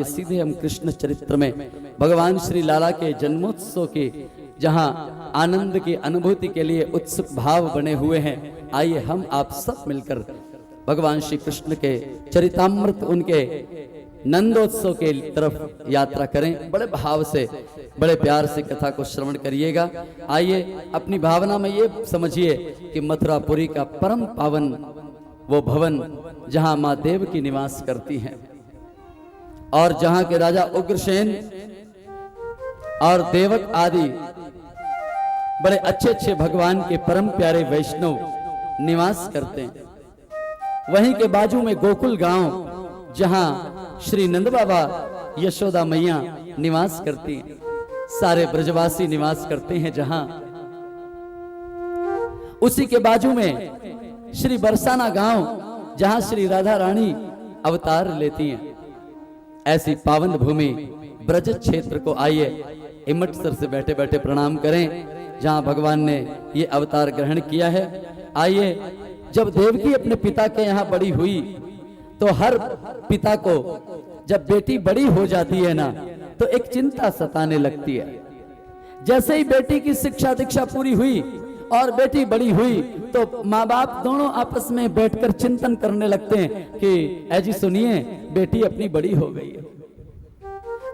सीधे हम कृष्ण चरित्र में भगवान श्री लाला के जन्मोत्सव के जहां आनंद की अनुभूति के लिए उत्सुक भाव बने हुए हैं, आइए हम आप सब मिलकर भगवान श्री कृष्ण के चरितामृत उनके नंदोत्सव के तरफ यात्रा करें। बड़े भाव से बड़े प्यार से कथा को श्रवण करिएगा। आइए अपनी भावना में ये समझिए कि मथुरापुरी का परम पावन वो भवन जहां मां देव की निवास करती हैं और जहां के राजा उग्रसेन और देवक आदि बड़े अच्छे अच्छे भगवान के परम प्यारे वैष्णव निवास करते हैं। वहीं के बाजू में गोकुल गांव जहां श्री नंद बाबा यशोदा मैया निवास करती हैं, सारे ब्रजवासी निवास करते हैं। जहां उसी के बाजू में श्री बरसाना गांव जहां श्री राधा रानी अवतार लेती हैं। ऐसी पावन भूमि ब्रज क्षेत्र को आइए हिम्मतसर से बैठे बैठे प्रणाम करें जहां भगवान ने ये अवतार ग्रहण किया है। आइए, जब देवकी अपने पिता के यहाँ बड़ी हुई तो हर पिता को जब बेटी बड़ी हो जाती है ना तो एक चिंता सताने लगती है। जैसे ही बेटी की शिक्षा दीक्षा पूरी हुई और बेटी बड़ी हुई तो माँ बाप दोनों आपस में बैठकर चिंतन करने लगते हैं कि ऐजी सुनिए बेटी अपनी बड़ी हो गई है,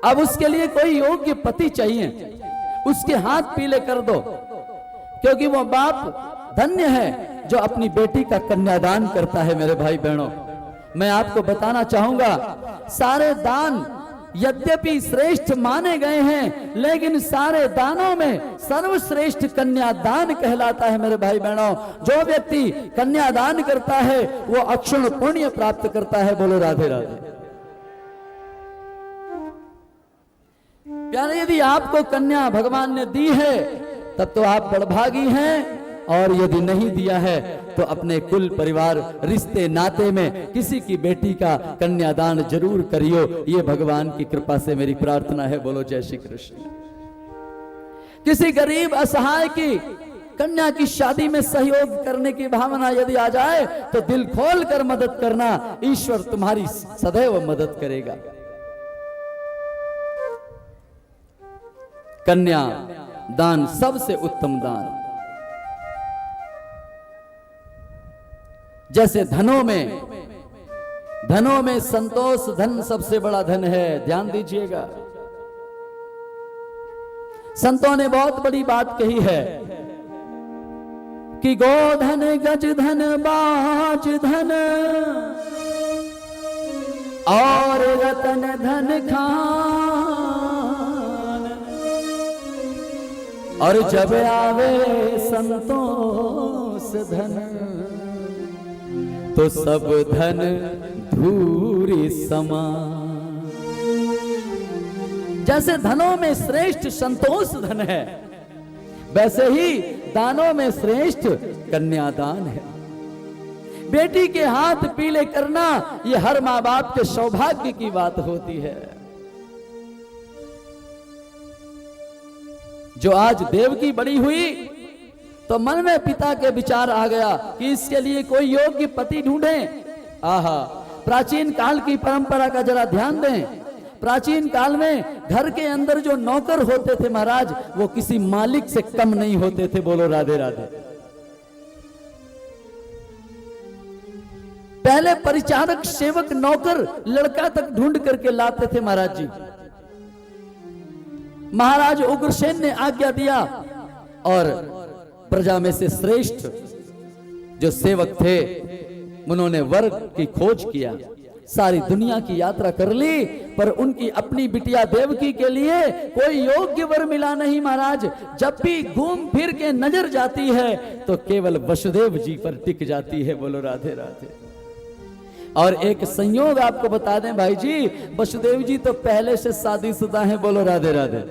अब उसके लिए कोई योग्य पति चाहिए, उसके हाथ पीले कर दो, क्योंकि वो बाप धन्य है जो अपनी बेटी का कन्यादान करता है। मेरे भाई बहनों, मैं आपको बताना चाहूंगा, सारे दान यद्यपि श्रेष्ठ माने गए हैं लेकिन सारे दानों में सर्वश्रेष्ठ कन्यादान कहलाता है। मेरे भाई बहनों, जो व्यक्ति कन्यादान करता है वो अक्षुण पुण्य प्राप्त करता है। बोलो राधे राधे। प्यारे, यदि आपको कन्या भगवान ने दी है तब तो आप बड़भागी हैं, और यदि नहीं दिया है तो अपने कुल परिवार रिश्ते नाते में किसी की बेटी का कन्यादान जरूर करियो। ये भगवान की कृपा से मेरी प्रार्थना है। बोलो जय श्री कृष्ण। किसी गरीब असहाय की कन्या की शादी में सहयोग करने की भावना यदि आ जाए तो दिल खोल कर मदद करना, ईश्वर तुम्हारी सदैव मदद करेगा। कन्या दान सबसे उत्तम दान। जैसे धनों में संतोष धन सबसे बड़ा धन है। ध्यान दीजिएगा, संतों ने बहुत बड़ी बात कही है कि गोधन गज धन बाज धन और रतन धन खान, और जब आवे संतोष धन तो सब धन धूरी समान। जैसे धनों में श्रेष्ठ संतोष धन है, वैसे ही दानों में श्रेष्ठ कन्यादान है। बेटी के हाथ पीले करना ये हर माँ बाप के सौभाग्य की बात होती है। जो आज देवकी बड़ी हुई तो मन में पिता के विचार आ गया कि इसके लिए कोई योग्य पति ढूंढें। आहा, प्राचीन काल की परंपरा का जरा ध्यान दें। प्राचीन काल में घर के अंदर जो नौकर होते थे महाराज, वो किसी मालिक से कम नहीं होते थे। बोलो राधे राधे। पहले परिचारक सेवक नौकर लड़का तक ढूंढ करके लाते थे महाराज जी। महाराज उग्रसेन ने आज्ञा दिया और प्रजा में से श्रेष्ठ जो सेवक थे उन्होंने वर की खोज किया, सारी दुनिया की यात्रा कर ली, पर उनकी अपनी बिटिया देवकी के लिए कोई योग्य वर मिला नहीं महाराज। जब भी घूम फिर के नजर जाती है तो केवल वसुदेव जी पर टिक जाती है। बोलो राधे राधे। और एक संयोग आपको बता दें भाई जी, वसुदेव जी तो पहले से शादीशुदा हैं। बोलो राधे राधे।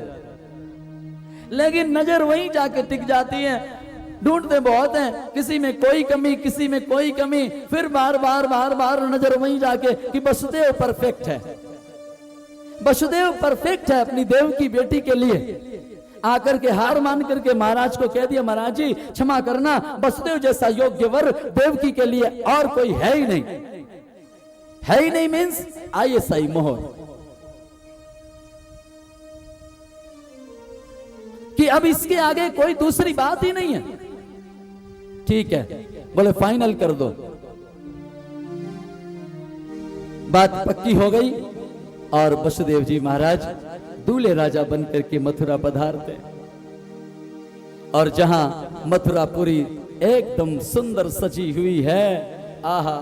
लेकिन नजर वहीं जाके टिक जाती है। ढूंढते बहुत हैं, किसी में कोई कमी, किसी में कोई कमी, फिर बार बार नजर वहीं जाके कि वसुदेव परफेक्ट है, वसुदेव परफेक्ट है अपनी देव की बेटी के लिए। आकर के हार मान करके महाराज को कह दिया, महाराज जी क्षमा करना, वसुदेव जैसा योग्य वर देवकी के लिए और कोई है ही नहीं। है ही नहीं मीन्स आइए सही मोहर। अब इसके आगे कोई दूसरी बात ही नहीं है। ठीक है, बोले फाइनल कर दो। बात पक्की हो गई और वसुदेव जी महाराज दूल्हे राजा बनकर के मथुरा पधारते और जहां मथुरापुरी एकदम सुंदर सजी हुई है, आहा,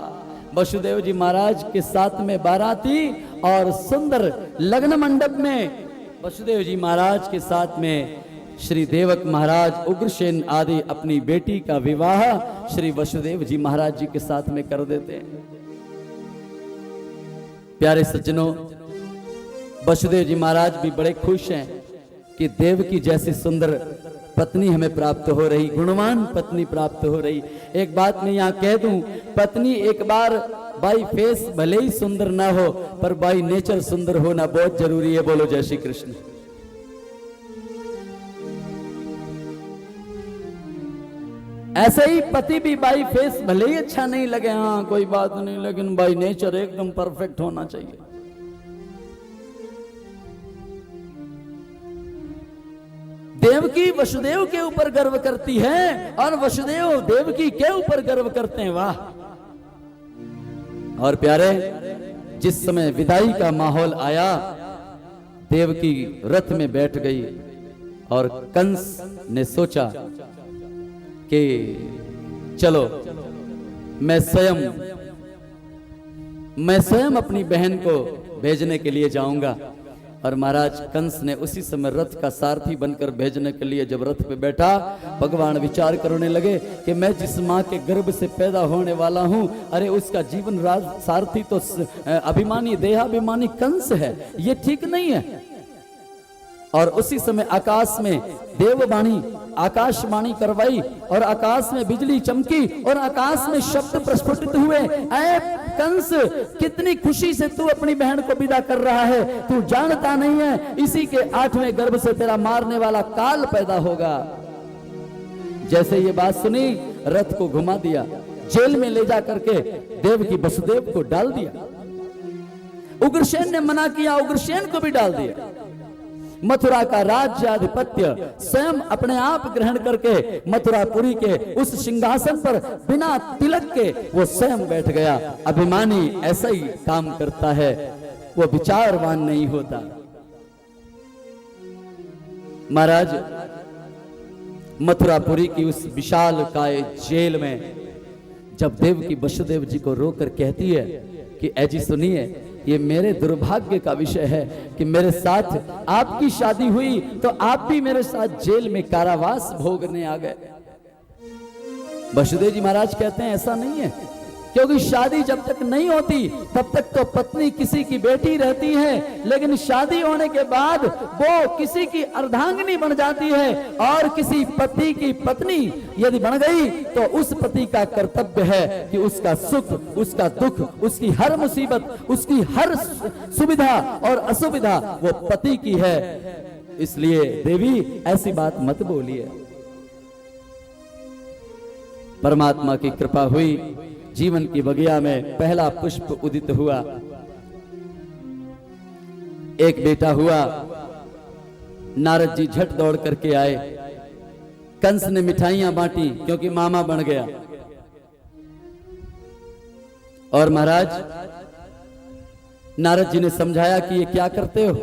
वसुदेव जी महाराज के साथ में बाराती और सुंदर लग्न मंडप में वसुदेव जी महाराज के साथ में श्री देवक महाराज उग्रसेन आदि अपनी बेटी का विवाह श्री वसुदेव जी महाराज जी के साथ में कर देते हैं। प्यारे सज्जनों, वसुदेव जी महाराज भी बड़े खुश हैं कि देवकी जैसी सुंदर पत्नी हमें प्राप्त हो रही, गुणवान पत्नी प्राप्त हो रही। एक बात मैं यहां कह दूं, पत्नी एक बार बाई फेस भले ही सुंदर ना हो पर बाई नेचर सुंदर होना बहुत जरूरी है। बोलो जय श्री कृष्ण। ऐसे ही पति भी बाई फेस भले ही अच्छा नहीं लगे, हाँ कोई बात नहीं, लेकिन बाई नेचर एकदम परफेक्ट होना चाहिए। देवकी वसुदेव के ऊपर गर्व करती है और वसुदेव देवकी के ऊपर गर्व करते हैं। वाह। और प्यारे, जिस समय विदाई का माहौल आया, देवकी रथ में बैठ गई और कंस ने सोचा कि चलो मैं स्वयं अपनी बहन को भेजने के लिए जाऊंगा। और महाराज कंस ने उसी समय रथ का सारथी बनकर भेजने के लिए जब रथ पे बैठा, भगवान विचार करने लगे कि मैं जिस माँ के गर्भ से पैदा होने वाला हूं, अरे उसका जीवन राज सारथी तो अभिमानी देहाभिमानी कंस है, ये ठीक नहीं है। और उसी समय आकाश में देववाणी आकाशवाणी करवाई और आकाश में बिजली चमकी और आकाश में शब्द प्रस्फुटित हुए, ऐ कंस, कितनी खुशी से तू अपनी बहन को विदा कर रहा है, तू जानता नहीं है इसी के 8वें गर्भ से तेरा मारने वाला काल पैदा होगा। जैसे ये बात सुनी, रथ को घुमा दिया, जेल में ले जा करके देवकी वसुदेव को डाल दिया। उग्रसेन ने मना किया, उग्रसेन को भी डाल दिया। मथुरा का राज्याधिपत्य स्वयं अपने आप ग्रहण करके मथुरापुरी के उस सिंहासन पर बिना तिलक के वो स्वयं बैठ गया। अभिमानी ऐसा ही काम करता है, वो विचारवान नहीं होता। महाराज, मथुरापुरी की उस विशाल काय जेल में जब देवकी वसुदेव जी को रोकर कहती है कि ऐजी सुनिए, ये मेरे दुर्भाग्य का विषय है कि मेरे साथ आपकी शादी हुई तो आप भी मेरे साथ जेल में कारावास भोगने आ गए। वसुदेव जी महाराज कहते हैं ऐसा नहीं है, क्योंकि शादी जब तक नहीं होती तब तक तो पत्नी किसी की बेटी रहती है, लेकिन शादी होने के बाद वो किसी की अर्धांगिनी बन जाती है और किसी पति की पत्नी यदि बन गई तो उस पति का कर्तव्य है कि उसका सुख, उसका दुख, उसकी हर मुसीबत, उसकी हर सुविधा और असुविधा वो पति की है। इसलिए देवी ऐसी बात मत बोलिए। परमात्मा की कृपा हुई, जीवन की बगिया में पहला पुष्प उदित हुआ, एक बेटा हुआ। नारद जी झट दौड़ करके आए, कंस ने मिठाइयां बांटी क्योंकि मामा बन गया। और महाराज, नारद जी ने समझाया कि ये क्या करते हो?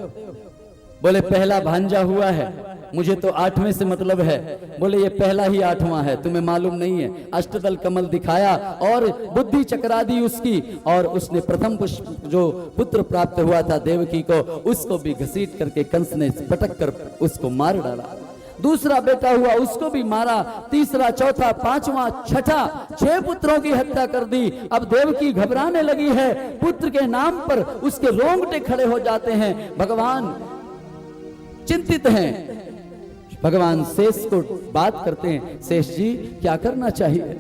बोले पहला भांजा हुआ है, मुझे तो 8वें से मतलब है। बोले ये पहला ही 8वां है, तुम्हें मालूम नहीं है। अष्टदल कमल दिखाया और बुद्धि चकरा दी उसकी, और उसने प्रथम पुष्प जो पुत्र प्राप्त हुआ था देवकी को, उसको भी घसीट करके कंस ने पटक कर उसको मार डाला। दूसरा बेटा हुआ, उसको भी मारा। तीसरा, चौथा, 5वां, 6ठा, 6 पुत्रों की हत्या कर दी। अब देवकी घबराने लगी है, पुत्र के नाम पर उसके रोंगटे खड़े हो जाते हैं। भगवान चिंतित हैं। भगवान शेष को बात करते हैं, शेष जी क्या करना चाहिए?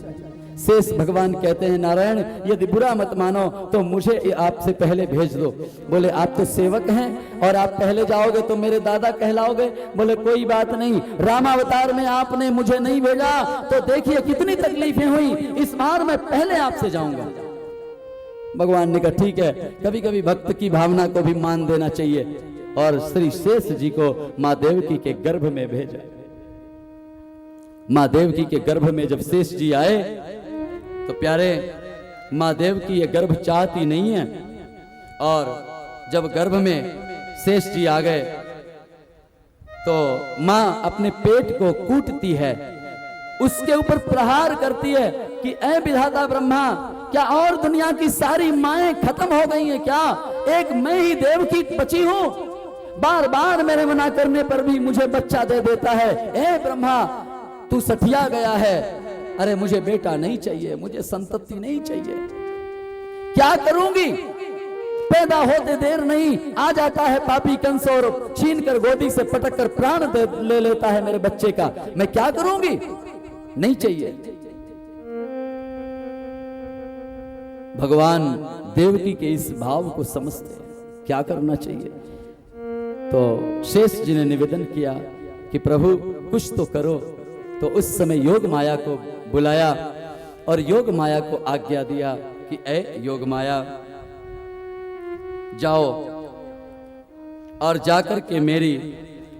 शेष भगवान कहते हैं, नारायण यदि बुरा मत मानो तो मुझे आपसे पहले भेज दो। बोले आप तो सेवक हैं और आप पहले जाओगे तो मेरे दादा कहलाओगे। बोले कोई बात नहीं, रामावतार में आपने मुझे नहीं भेजा तो देखिए कितनी तकलीफें हुई, इस बार मैं पहले आपसे जाऊंगा। भगवान ने कहा ठीक है, कभी कभी भक्त की भावना को भी मान देना चाहिए। और श्री शेष जी को मां देवकी के गर्भ में भेजा। माँ देवकी के गर्भ में जब शेष जी आए तो प्यारे माँ देवकी ये गर्भ चाहती नहीं है, और जब गर्भ में शेष जी आ गए तो माँ अपने पेट को कूटती है, उसके ऊपर प्रहार करती है कि ऐ विधाता ब्रह्मा, क्या और दुनिया की सारी माएं खत्म हो गई हैं क्या? एक मैं ही देवकी बची हूं, बार बार मेरे मना करने पर भी मुझे बच्चा दे देता है। ए ब्रह्मा, तू सठिया गया है। अरे मुझे बेटा नहीं चाहिए, मुझे संतति नहीं चाहिए, क्या करूंगी? पैदा होते देर नहीं आ जाता है पापी कंस और छीन कर गोदी से पटक कर प्राण ले लेता है मेरे बच्चे का, मैं क्या करूंगी? नहीं चाहिए। भगवान देवकी के इस भाव को समझते हैं, क्या करना चाहिए? तो शेष जी ने निवेदन किया कि प्रभु कुछ तो करो। तो उस समय योग माया को बुलाया और योग माया को आज्ञा दिया कि ऐ योग माया, जाओ और जाकर के मेरी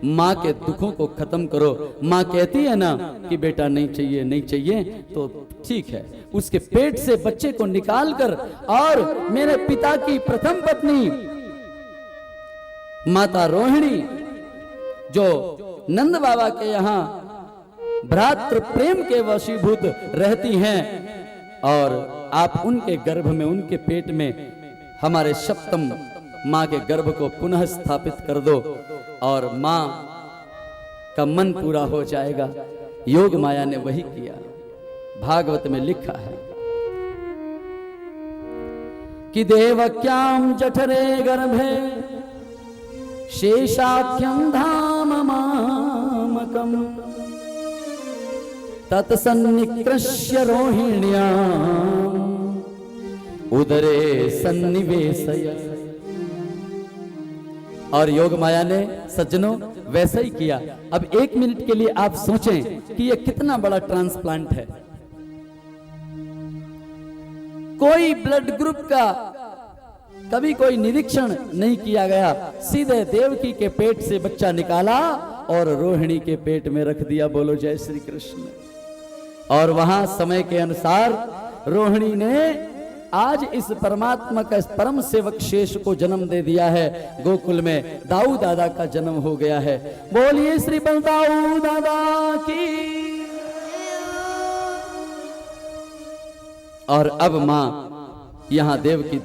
माँ के दुखों को खत्म करो। माँ कहती है ना कि बेटा नहीं चाहिए नहीं चाहिए, तो ठीक है, उसके पेट से बच्चे को निकाल कर और मेरे पिता की प्रथम पत्नी माता रोहिणी, जो नंद बाबा के यहाँ भ्रातृ प्रेम के वशीभूत रहती हैं, और आप उनके गर्भ में, उनके पेट में हमारे सप्तम माँ के गर्भ को पुनः स्थापित कर दो और माँ का मन पूरा हो जाएगा। योग माया ने वही किया। भागवत में लिखा है कि देवक्याम जठरे गर्भे शेषाख्यम धाम मामकम तत्सन्निकृष्य रोहिण्याम उदरे सन्निवेशय। और योग माया ने सज्जनों वैसा ही किया। अब 1 मिनट के लिए आप सोचें कि यह कितना बड़ा ट्रांसप्लांट है। कोई ब्लड ग्रुप का कभी कोई निरीक्षण नहीं किया गया, सीधे देवकी के पेट से बच्चा निकाला और रोहिणी के पेट में रख दिया। बोलो जय श्री कृष्ण। और वहां समय के अनुसार रोहिणी ने आज इस परमात्मा का परम सेवक शेष को जन्म दे दिया है। गोकुल में दाऊ दादा का जन्म हो गया है। बोलिए श्री बलदाऊ दादा की। और अब मां यहां देव की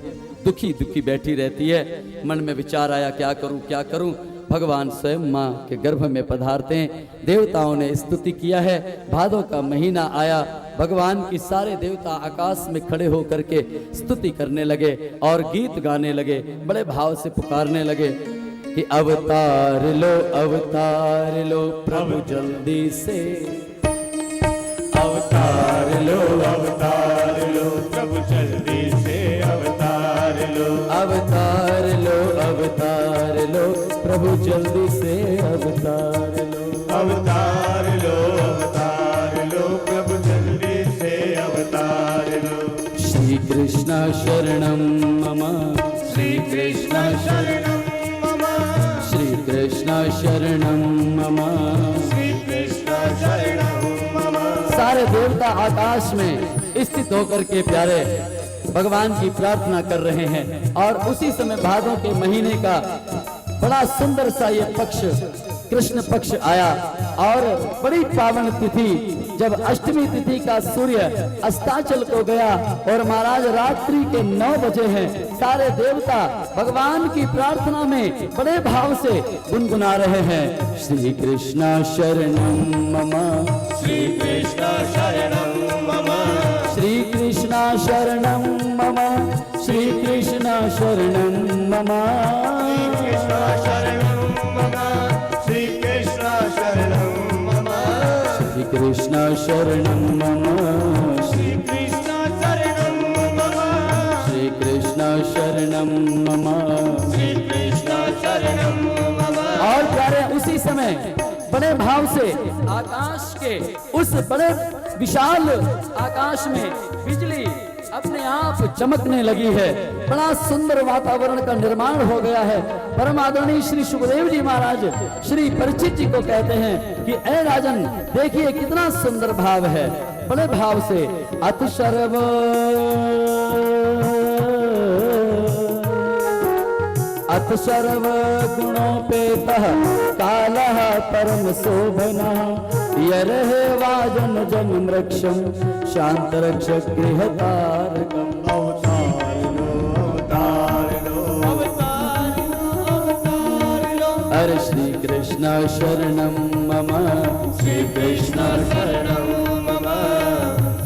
दुखी दुखी बैठी रहती है। मन में विचार आया क्या करूं क्या करूं। भगवान स्वयं मां के गर्भ में पधारते हैं। देवताओं ने स्तुति किया है। भादों का महीना आया, भगवान की सारे देवता आकाश में खड़े होकर के स्तुति करने लगे और गीत गाने लगे, बड़े भाव से पुकारने लगे कि अवतार लो प्रभु जल्दी से, अवतार लो प्रभु जल्दी से, अवतार लो प्रभु जल्दी से, अवतार लो प्रभु जल्दी से, अवतार लो। श्री कृष्ण शरणम मम, श्री कृष्ण शरणम मम, श्री कृष्ण शरणम मम, श्री कृष्ण शरणम मम। सारे देवता आकाश में स्थित होकर के प्यारे भगवान की प्रार्थना कर रहे हैं। और उसी समय भादों के महीने का बड़ा सुंदर सा ये पक्ष, कृष्ण पक्ष आया और बड़ी पावन तिथि, जब अष्टमी तिथि का सूर्य अस्ताचल को गया और महाराज रात्रि के 9 बजे हैं। सारे देवता भगवान की प्रार्थना में बड़े भाव से गुनगुना रहे हैं। श्री कृष्ण शरणम मम, श्री कृष्ण शरणम मम, श्री कृष्ण शरणम मम, श्री कृष्ण शरणम मम, श्री कृष्ण शरणम मम, श्री कृष्ण शरणम मम, श्री कृष्ण शरणम मम, श्री कृष्ण शरणम मम, श्री कृष्ण शरणम मम। और प्यारे उसी समय बड़े भाव से आकाश के उस बड़े विशाल आकाश में बिजली अपने आप चमकने लगी है। बड़ा सुंदर वातावरण का निर्माण हो गया है। परम आदरणीय श्री सुखदेव जी महाराज श्री परीक्षित जी को कहते हैं कि ए राजन, देखिए कितना सुंदर भाव है। बड़े भाव से अत सर्व अत सर्व गुणोपेतः कालः परम शोभना यरहे वाजन जन वृक्षम शांत रक्षक गृहतारकम। हरे श्री कृष्ण शरणम मम, श्री कृष्ण शरणम मम।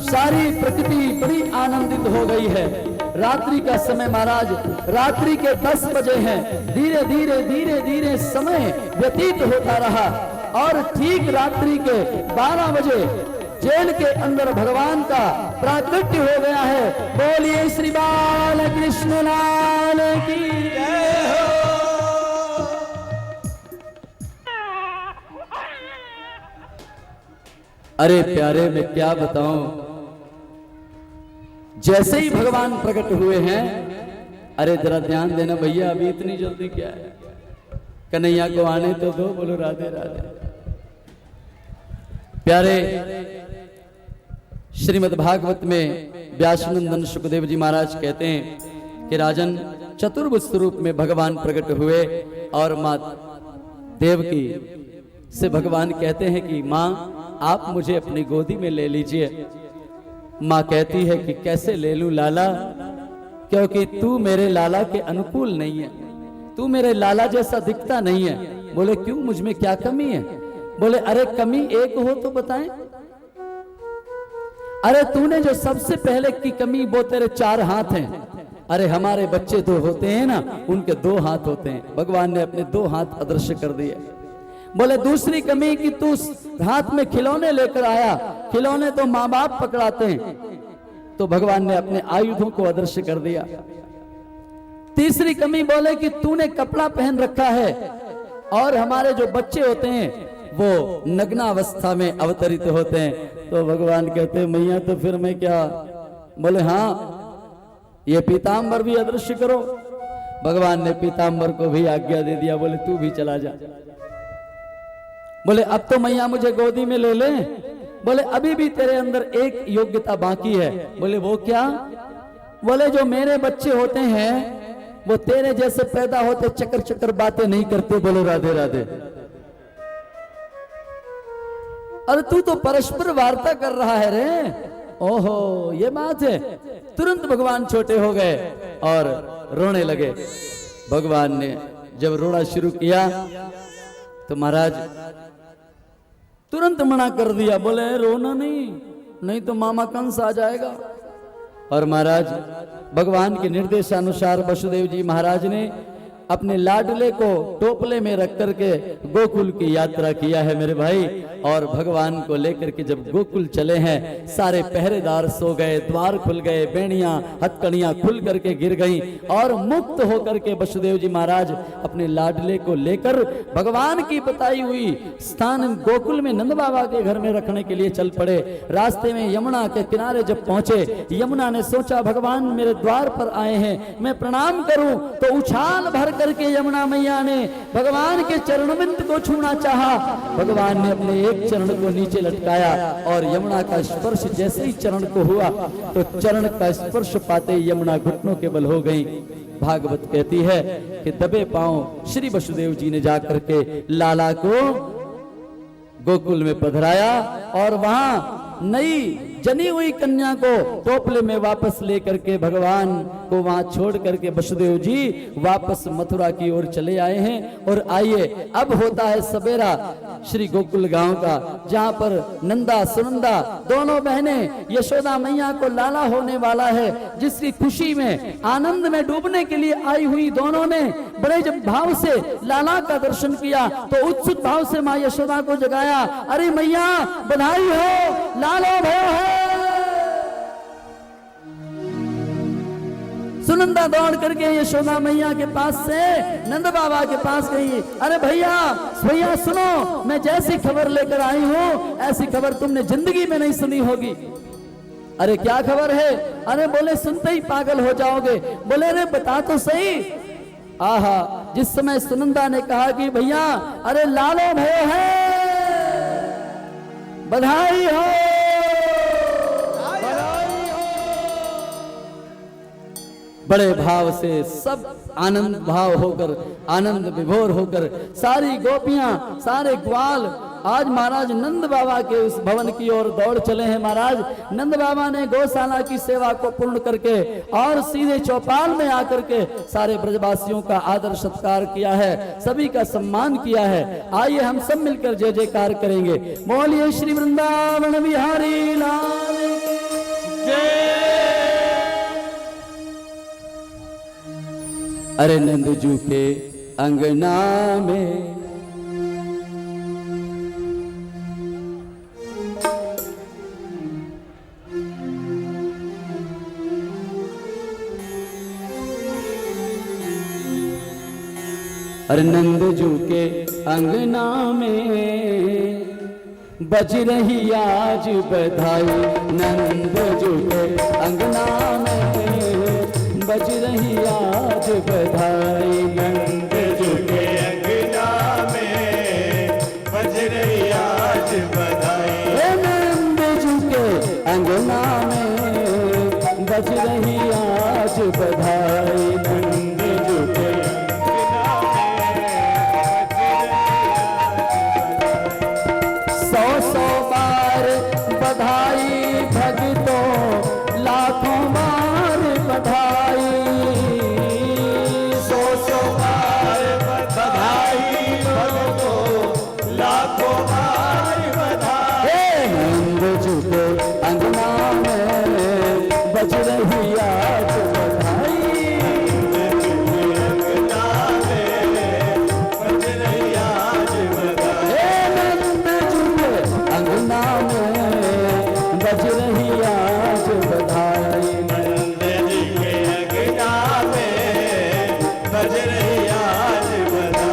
सारी प्रकृति बड़ी आनंदित हो गई है। रात्रि का समय महाराज, रात्रि के 10 बजे हैं। धीरे धीरे धीरे धीरे समय व्यतीत होता रहा और ठीक रात्रि के 12 बजे जेल के अंदर भगवान का प्राकट्य हो गया है। बोलिए श्री बाल कृष्ण लाल की जय हो। अरे प्यारे, मैं क्या बताऊं, जैसे ही भगवान प्रकट हुए हैं, अरे जरा ध्यान देना भैया, अभी इतनी जल्दी क्या है, कन्हैया को आने तो दो। बोलो राधे राधे। प्यारे, श्रीमद् भागवत में व्यासनंदन सुखदेव जी महाराज कहते हैं कि राजन, चतुर्भुज स्वरूप में भगवान प्रकट हुए और मां देवकी से भगवान कहते हैं कि मां, आप मुझे अपनी गोदी में ले लीजिए। मां कहती है कि कैसे ले लूं लाला, क्योंकि तू मेरे लाला के अनुकूल नहीं है, तू मेरे लाला जैसा दिखता नहीं है। बोले क्यों, मुझ में क्या कमी है? बोले अरे कमी एक हो तो बताएं। अरे तूने जो सबसे पहले की कमी, वो तेरे 4 हाथ हैं। अरे हमारे बच्चे 2 होते हैं ना, उनके 2 हाथ होते हैं। भगवान ने अपने 2 हाथ अदृश्य कर दिए। बोले दूसरी कमी कि तू हाथ में खिलौने लेकर आया, खिलौने तो माँ बाप पकड़ाते हैं, तो भगवान ने अपने आयुधों को अदृश्य कर दिया। तीसरी कमी बोले कि तूने कपड़ा पहन रखा है और हमारे जो बच्चे होते हैं वो नग्नावस्था में अवतरित होते हैं। तो भगवान कहते हैं मैया तो फिर मैं क्या? बोले हाँ, ये पीताम्बर भी अदृश्य करो। भगवान ने पीताम्बर को भी आज्ञा दे दिया। बोले तू भी चला जा। बोले अब तो मैया मुझे गोदी में ले ले। बोले अभी भी तेरे अंदर एक योग्यता बाकी है। बोले वो क्या? बोले जो मेरे बच्चे होते हैं वो तेरे जैसे पैदा होते चक्कर चक्कर बातें नहीं करते। बोलो राधे राधे। अरे तू तो परस्पर वार्ता कर रहा है रे। ओहो ये बात है। तुरंत भगवान छोटे हो गए और रोने लगे। भगवान ने जब रोना शुरू किया तो महाराज तुरंत मना कर दिया। बोले रोना नहीं तो मामा कंस आ जाएगा। और महाराज भगवान के निर्देशानुसार वसुदेव जी महाराज ने अपने लाडले को टोपले में रख करके गोकुल की यात्रा किया है मेरे भाई। और भगवान को लेकर के जब गोकुल चले हैं, सारे पहरेदार सो गए, द्वार खुल गए, बेड़ियां हथकड़ियां खुल करके गिर गईं और मुक्त होकर के वसुदेव जी महाराज अपने लाडले को लेकर भगवान की बताई हुई स्थान गोकुल में नंद बाबा के घर में रखने के लिए चल पड़े। रास्ते में यमुना के किनारे जब पहुंचे, यमुना ने सोचा भगवान मेरे द्वार पर आए हैं, मैं प्रणाम करूं। तो उछाल भर करके यमुना मैया ने भगवान के चरणबिंद को छूना चाहा। भगवान ने अपने एक चरण को नीचे लटकाया और यमुना का स्पर्श जैसे ही चरण को हुआ तो चरण का स्पर्श पाते यमुना घुटनों के बल हो गई। भागवत कहती है कि दबे पांव श्री वसुदेव जी ने जाकर के लाला को गोकुल में पधराया और वहां नई जनी हुई कन्या को टोपले में वापस लेकर के भगवान को वहां छोड़ करके वसुदेव जी वापस मथुरा की ओर चले आए हैं। और आइए अब होता है सवेरा श्री गोकुल गांव का, जहां पर नंदा सुनंदा दोनों बहनें यशोदा मैया को लाला होने वाला है, जिसकी खुशी में आनंद में डूबने के लिए आई हुई दोनों ने बड़े जब भाव से लाला का दर्शन किया तो उत्सुक भाव से मां यशोदा को जगाया। अरे मैया बधाई हो, लालो भयो है। सुनंदा दौड़ करके यशोदा मैया के पास से नंद बाबा के पास गई। अरे भैया भैया सुनो, मैं जैसी खबर लेकर आई हूं ऐसी खबर तुमने जिंदगी में नहीं सुनी होगी। अरे क्या खबर है? अरे बोले सुनते ही पागल हो जाओगे। बोले अरे बता तो सही। आहा, जिस समय सुनंदा ने कहा कि भैया अरे लालो भयो है, बधाई हो, बड़े भाव से सब आनंद भाव होकर, आनंद विभोर होकर सारी गोपियां, सारे ग्वाल आज महाराज नंद बाबा के उस भवन की ओर दौड़ चले हैं। महाराज नंद बाबा ने गौशाला की सेवा को पूर्ण करके और सीधे चौपाल में आकर के सारे ब्रजवासियों का आदर सत्कार किया है, सभी का सम्मान किया है। आइए हम सब मिलकर जय जयकार करेंगे। बोलिए श्री वृंदावन बिहारी लाल जय। अरे नंदजू के अंगना में अरे नंदजू के अंगना में बज रही आज बधाई, नंदजू के अंगना में बज रही आज बधाई, नंदजू के अंगना में बज रही आज बधाई, नंदजू के अंगना में बज रही आज बधाई, नंदजू के बधाई भक्तों लाखों बार बधाई, सौ सौ बार बधाई भक्तों लाखों बार बधाई, नंदजू के अंगना में बज रही आज बधाई, नंदजू के अंगना में बज रही आज बधाई, नंदजू के अंगना में बज रही आज बधाई, नंदजू के अंगना में बज रही आज बधाई।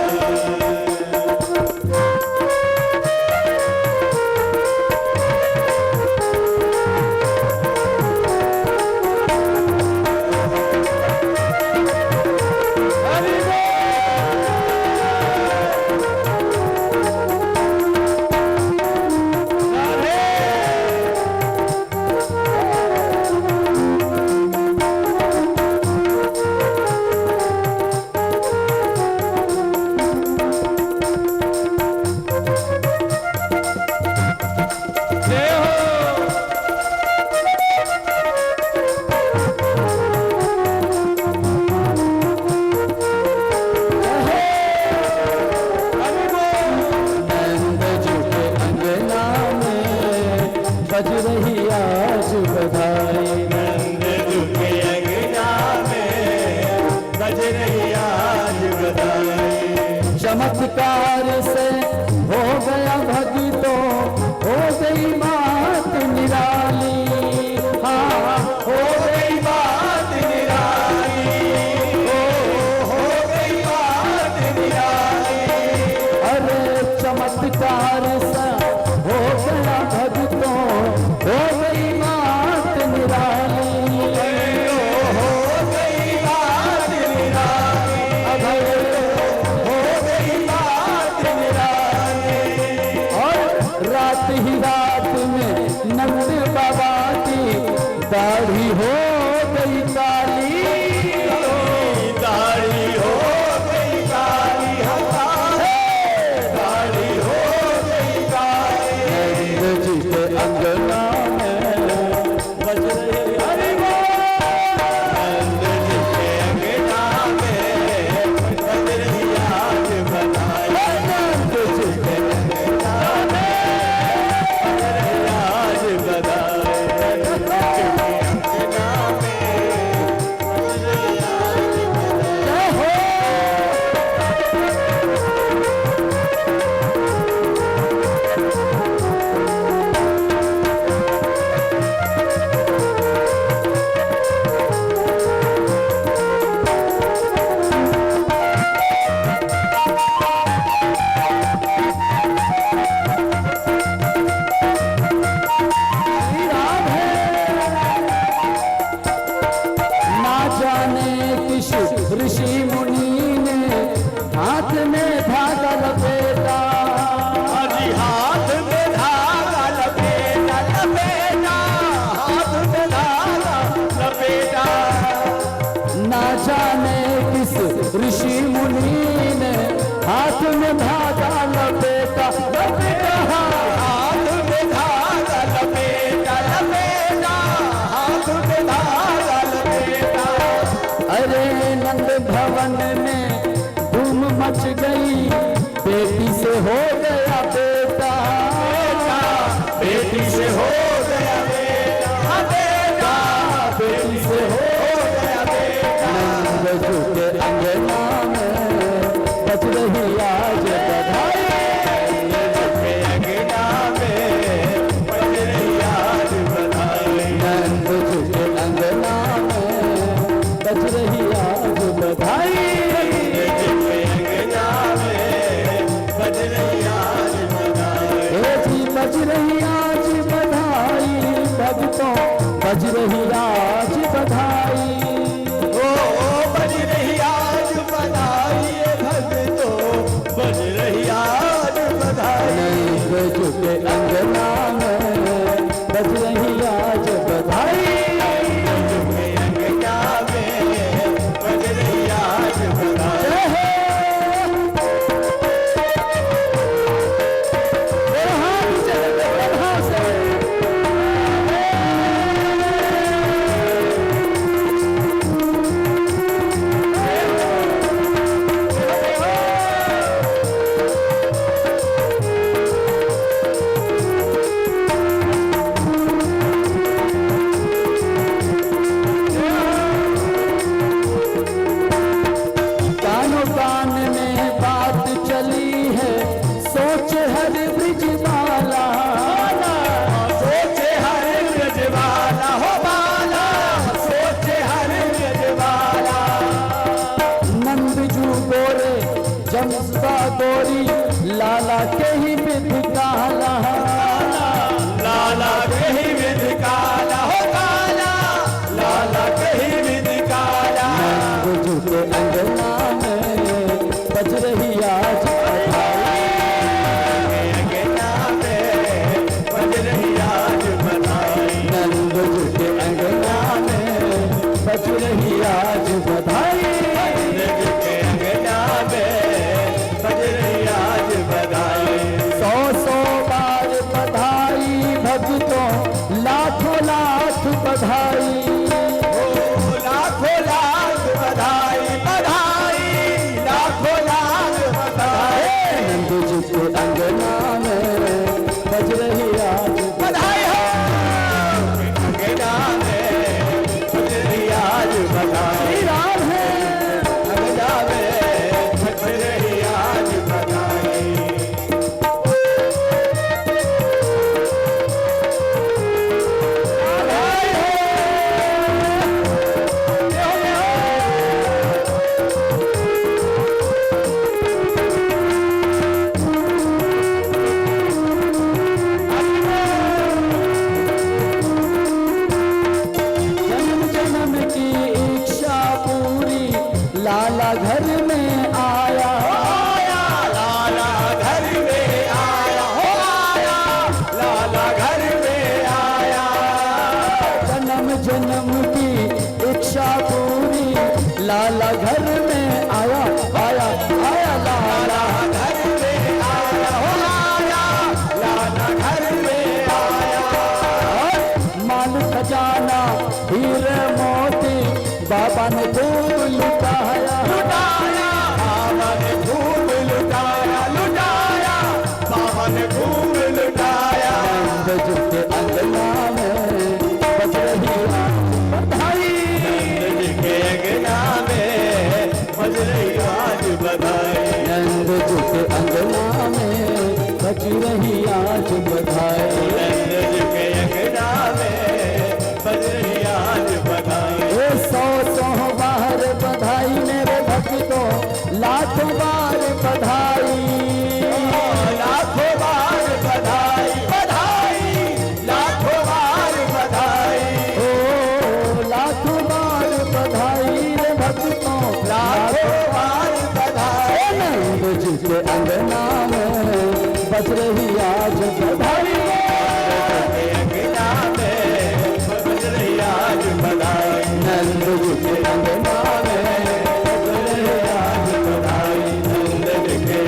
बज रही आज बधाई, नंदजू के अंगना में बज रही आज बधाई, चमत्कार से हो गया भक्तों, हो गई बात निराली, हाँ हो गई बात निराली, हो गई बात निराली, अरे चमत्कार से हो गया भक्तों, हो गई बात निराली, हो गई बात निराली, हो गई बात निराली, और रात ही रात में नंद बाबा की दाढ़ी हो गई काली, दाढ़ी हो गई काली, दाढ़ी हो हाथ में धागा लपेटा लपेटा, हाथ में धागा लपेटा लपेटा, हाथ में धागा लपेटा। अरे नंद भवन में धूम मच गई, बेटी से हो गया बेटा, बेटी से हो गया बेटा, बेटा बेटी से हो गया बेटा। नंद जी के अंगना में बज रही आज बधाई, के अंगना में बज रही आज बधाई। नंद जी के अंगना में बज रही आज बधाई, के अंगना में बज रही आज बधाई। हे जी बज रही आज बधाई, भक्तों बज रही आज बधाई। ओ बज रही आज बधाई, भक्तों बज रही आज बधाई। नंद जी के अंगना में बज रही आज बधाई, के अंगना में बज रही आज बधाई। कानों कान में बात चली है, सोच हर ब्रिज वाला, सोचे हर ब्रजवाला हो बाला, सोचे हर ब्रजवाला। नंदजू गोरे जमसा गोरी, लाला के ही विध काला, लाला कहीं विध काला हो काला, लाला कहीं विध काला। नंदजू के अंगना में बज रही आज के अंगना में बज रही आज बधाई। नंदजू के अंगना में बज रही आज बधाई। के अंगना में बज रही आज बधाई। सौ सौ बार बधाई भक्तों, लाखों लाख बधाई, लाखों लाख बधाई बधाई, लाखों लाख बधाई। नंद जी के अंगना में बज रही आज बधाई हो अंगना में बज रही आज बधाई। श्री राम है। अंगना में बज रही आज बधाई। बधाई जन्म जन्म की इच्छा पूरी, लाला घर में आया, आया लाला घर में आया हो आया, लाला घर में आया। जन्म जन्म की इच्छा पूरी, लाला घर में आया आया आया लाला। लाला घर में आया हो आया, लाला घर में आया। माल खजाना हीरे मोती, बाबा ने खूब लुटाया, लुटाया बाबा ने खूब लुटाया, लुटाया बाबा ने खूब लुटाया। नंद जी के अंगना में बज रही आज बधाई, नंद जी के अंगना में बज रही आज बधाई। नंद जी के अंगना में बज रही आज बधाई। नंद जी के अंगना में बज रही आज बधाई। ए सौ सौ बार बधाई मेरे भक्तों, लाखों बार बधाई, लाखों बार बधाई बधाई, लाखों बार बधाई। ओ लाखों बार बधाई रे भक्तों, लाखों बार बधाई। नंद जी के अंगना में बज रही आज बधाई, के अंगना में बज रही आज बधाई। नंद जी के अंगना में बज रही आज बधाई, नंद जी के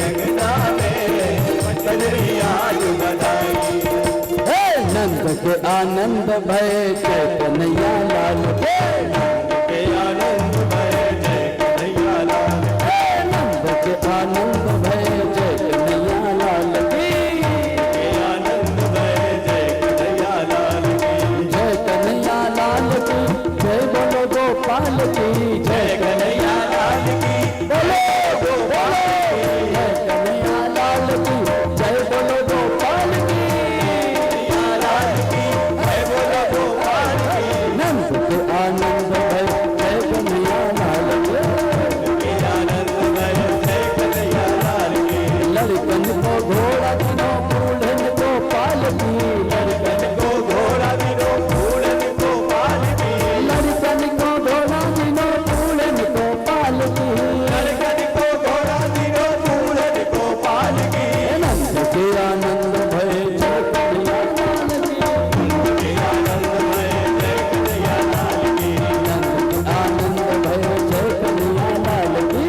आनंद भय जय कन्हैया लाल के नंद के आनंद भय जय कन्हैया लाल की। नंद के आनंद भय जय कन्हैया लाल की के आनंद भय जय कन्हैया लाल की। जय कन्हैया लाल की जय बोलो गोपाल की जय कन्हैया लाल की बोलो गोपाल की। जय कन्हैया लाल की जय बोलो गोपाल की कन्हैया लाल की जय बोलो गोपाल की। नंद के आनंद भय जय कन्हैया लाल के के आनंद भय जय कन्हैया लाल की। लड़कन को घोड़ा दिनों बूढ़न को पाल की लड़कन को घोड़ा दिनो फूलन को पाल की। लड़कन को घोड़ा दिनों बूढ़न को पाल की लड़कन को घोड़ा दिनो फूलन को पाल की। नंद के आनंद भय जय कन्हैया लाल की के आनंद भय जय कन्हैया लाल की। नंद के आनंद भय जय कन्हैया लाल की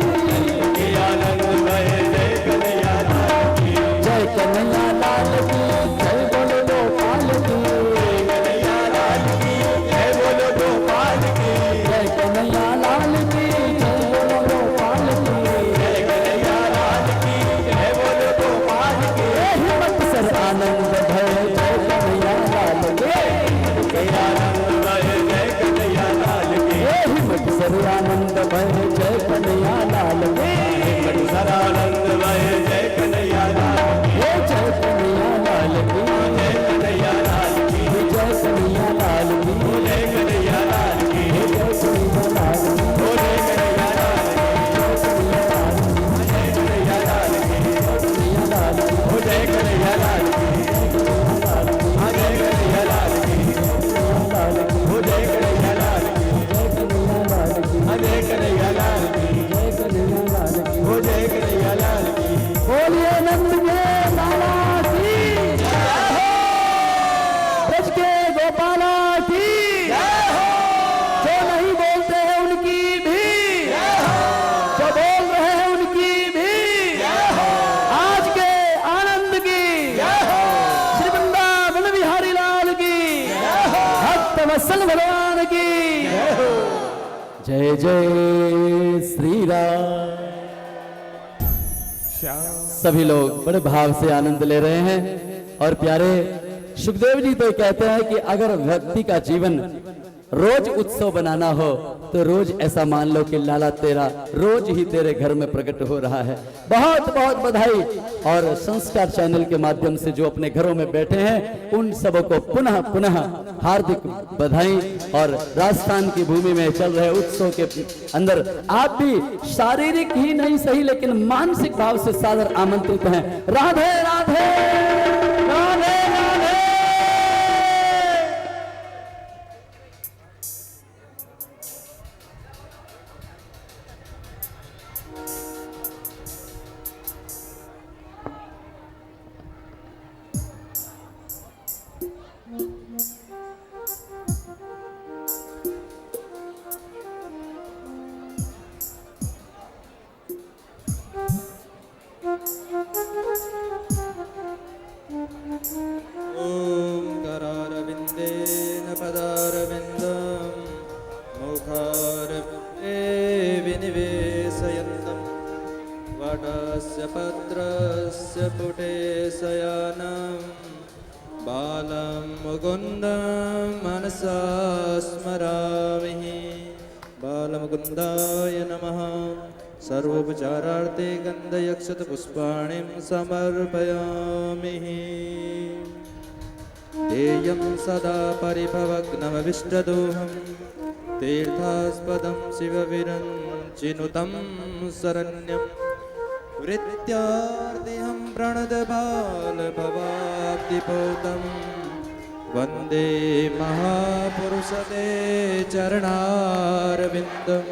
के आनंद भय जय कन्हैया लाल की। जय कन्हैया लाल की जय बोलो गोपाल की कन्हैया लाल की जय बोलो गोपाल की। जय कन्हैया लाल की जय बोलो गोपाल की जय कन्हैया लाल की जय बोलो गोपाल की। हिम्मत सर आनंद भय जय कन्हैया लाल के के आनंद भय जय कन्हैया लाल की। हिम्मत सर आनंद भय जय कन्हैया लाल के सरानंद भय जय कन्हैया लाल की। जय कन्हैया लाल की जय कन्हैया लाल की। जय कन्हैया लाल की जय कन्हैया लाल की। जय कन्हैया लाल की ओ जय कन्हैया लाल की। जय कन्हैया लाल की। कन्हैया लाल की ओ जय कन्हैया लाल की। हाँ जय कन्हैया लाल की। लाल की ओ जय कन्हैया लाल की। जय कन्हैया लाल की हाँ जय कन्हैया लाल की। जय कन्हैया लाल की ओ जय कन्हैया लाल की। बोलिए नंद के लाला की ब्रज के गोपाला की जो नहीं बोलते हैं उनकी भी जो बोल रहे हैं उनकी भी आज के आनंद की श्री वृंदावन बिहारी लाल की भक्त वत्सल भगवान की जय जय श्री राम। सभी लोग बड़े भाव से आनंद ले रहे हैं और प्यारे सुखदेव जी तो कहते हैं कि अगर व्यक्ति का जीवन रोज उत्सव बनाना हो तो रोज ऐसा मान लो कि लाला तेरा रोज ही तेरे घर में प्रकट हो रहा है। बहुत बहुत बधाई। और संस्कार चैनल के माध्यम से जो अपने घरों में बैठे हैं उन सबों को पुनः पुनः हार्दिक बधाई। और राजस्थान की भूमि में चल रहे उत्सव के अंदर आप भी शारीरिक ही नहीं सही लेकिन मानसिक भाव से सादर आमंत्रित हैं। राधे राधे राधे राधे। ॐ करारविन्देन पदारविन्दं मुखारविन्दे विनिवेशयन्तं वटस्य पत्रस्य पुटे शयनं बालं मुकुन्दं मनसा स्मरामि। बालमुकुन्दाय नमः। सर्वोपचारार्थे गन्धयक्षतपुष्पाणिं समर्पयामि। तेयं सदा परिभवग्नमविष्टदोहं तीर्थास्पदं शिवविरञ्चिनुतं शरण्यं वृत्यार्तिहं प्रणतबालभवाब्धिपोतं वन्दे महापुरुषते चरणारविन्दम्।